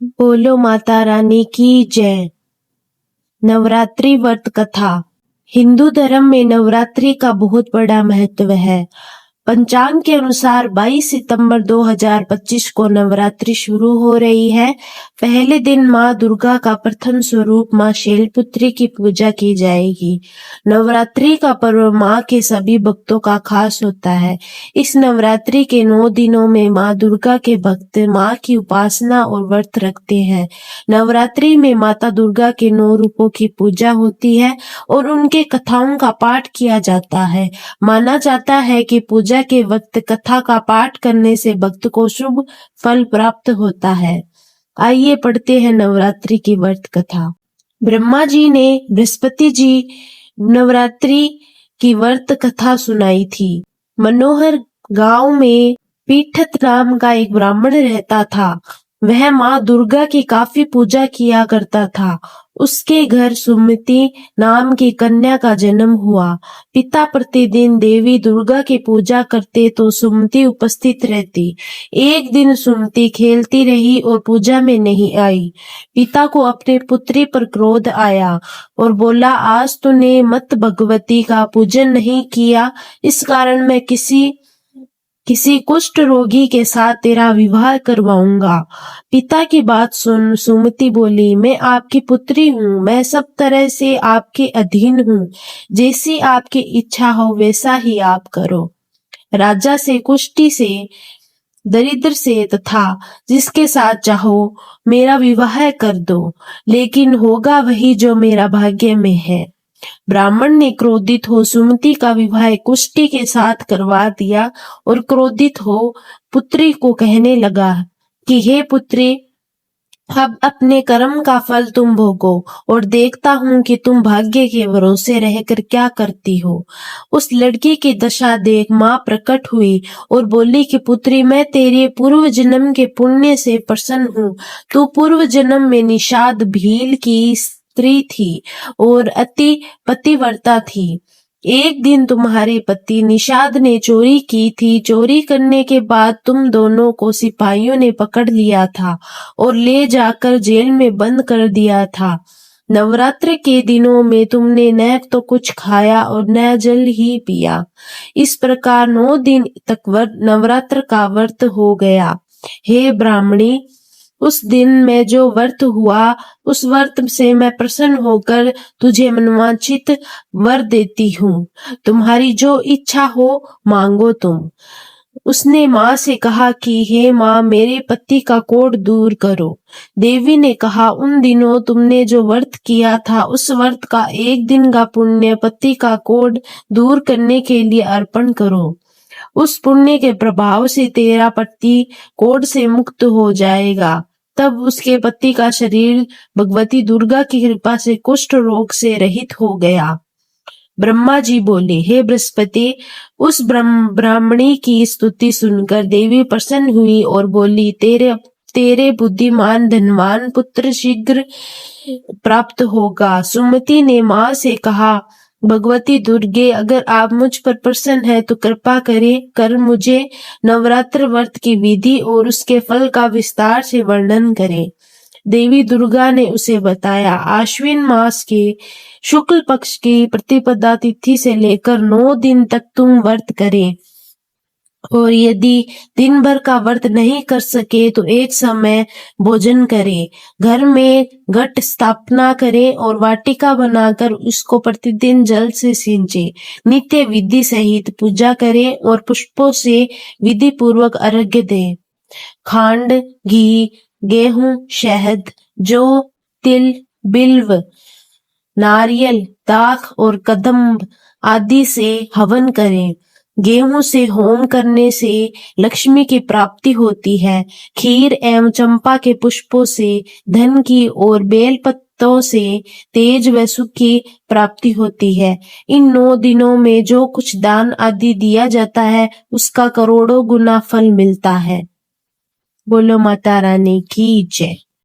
बोलो माता रानी की जय। नवरात्रि व्रत कथा। हिंदू धर्म में नवरात्रि का बहुत बड़ा महत्व है। पंचांग के अनुसार 22 सितंबर 2025 को नवरात्रि शुरू हो रही है। पहले दिन माँ दुर्गा का प्रथम स्वरूप माँ शैलपुत्री की पूजा की जाएगी। नवरात्रि का पर्व माँ के सभी भक्तों का खास होता है। इस नवरात्रि के 9 दिनों में माँ दुर्गा के भक्त माँ की उपासना और व्रत रखते हैं। नवरात्रि में माता दुर्गा के 9 रूपों की पूजा होती है और उनके कथाओं का पाठ किया जाता है। माना जाता है कि पूजा के वक्त कथा का पाठ करने से भक्त को शुभ फल प्राप्त होता है। आइए पढ़ते हैं नवरात्रि की व्रत कथा। ब्रह्मा जी ने बृहस्पति जी नवरात्रि की व्रत कथा सुनाई थी। मनोहर गांव में पीठत नाम का एक ब्राह्मण रहता था। वह माँ दुर्गा की काफी पूजा किया करता था। उसके घर सुमति नाम की कन्या का जन्म हुआ। पिता प्रतिदिन देवी दुर्गा की पूजा करते तो सुमति उपस्थित रहती। एक दिन सुमति खेलती रही और पूजा में नहीं आई। पिता को अपने पुत्री पर क्रोध आया और बोला, आज तूने मत भगवती का पूजन नहीं किया, इस कारण मैं किसी कुष्ठ रोगी के साथ तेरा विवाह करवाऊंगा। पिता की बात सुन सुमति बोली, मैं आपकी पुत्री हूँ, मैं सब तरह से आपके अधीन हूँ, जैसी आपकी इच्छा हो वैसा ही आप करो। राजा से, कुष्ठी से, दरिद्र से तथा जिसके साथ चाहो मेरा विवाह कर दो, लेकिन होगा वही जो मेरा भाग्य में है। ब्राह्मण ने क्रोधित हो सुमति का विवाह कुष्ठी के साथ करवा दिया और क्रोधित हो पुत्री को कहने लगा कि हे पुत्री, अब अपने कर्म का फल तुम भोगो और देखता हूँ कि तुम भाग्य के भरोसे रहकर क्या करती हो। उस लड़की की दशा देख माँ प्रकट हुई और बोली कि पुत्री, मैं तेरे पूर्व जन्म के पुण्य से प्रसन्न हूँ। तू पूर्व जन्म में निषाद भील की स्त्री थी और अति पतिव्रता थी। एक दिन तुम्हारे पति निषाद ने चोरी की थी। चोरी करने के बाद तुम दोनों को सिपाहियों ने पकड़ लिया था और ले जाकर जेल में बंद कर दिया था। नवरात्र के दिनों में तुमने न तो कुछ खाया और न जल ही पिया। इस प्रकार 9 दिन तक नवरात्र का व्रत हो गया। हे ब्राह्मणी, उस दिन में जो व्रत हुआ उस व्रत से मैं प्रसन्न होकर तुझे मनवांछित वर देती हूँ। तुम्हारी जो इच्छा हो मांगो तुम। उसने माँ से कहा कि हे माँ, मेरे पति का कोढ़ दूर करो। देवी ने कहा, उन दिनों तुमने जो व्रत किया था उस व्रत का 1 दिन का पुण्य पति का कोढ़ दूर करने के लिए अर्पण करो। उस पुण्य के प्रभाव से तेरा पति कोढ़ से मुक्त हो जाएगा। तब उसके पति का शरीर भगवती दुर्गा की कृपा से कुष्ठ रोग से रहित हो गया। ब्रह्मा जी बोले, हे बृहस्पति, उस ब्राह्मणी की स्तुति सुनकर देवी प्रसन्न हुई और बोली, तेरे बुद्धिमान धनवान पुत्र शीघ्र प्राप्त होगा। सुमति ने माँ से कहा, भगवती दुर्गे, अगर आप मुझ पर प्रसन्न है तो कृपा कर मुझे नवरात्र व्रत की विधि और उसके फल का विस्तार से वर्णन करें। देवी दुर्गा ने उसे बताया, आश्विन मास के शुक्ल पक्ष की प्रतिपदा तिथि से लेकर 9 दिन तक तुम व्रत करें और यदि दिन भर का व्रत नहीं कर सके तो एक समय भोजन करें। घर में घट स्थापना करें और वाटिका बनाकर उसको प्रतिदिन जल से सींचे। नित्य विधि सहित पूजा करें और पुष्पों से विधि पूर्वक अर्घ्य दें। खांड, घी, गेहूं, शहद, जौ, तिल, बिल्व, नारियल, दाख और कदम्ब आदि से हवन करें। गेहूं से होम करने से लक्ष्मी की प्राप्ति होती है। खीर एवं चंपा के पुष्पों से धन की और बेल पत्तों से तेज व सुख की प्राप्ति होती है। इन 9 दिनों में जो कुछ दान आदि दिया जाता है उसका करोड़ों गुना फल मिलता है। बोलो माता रानी की जय।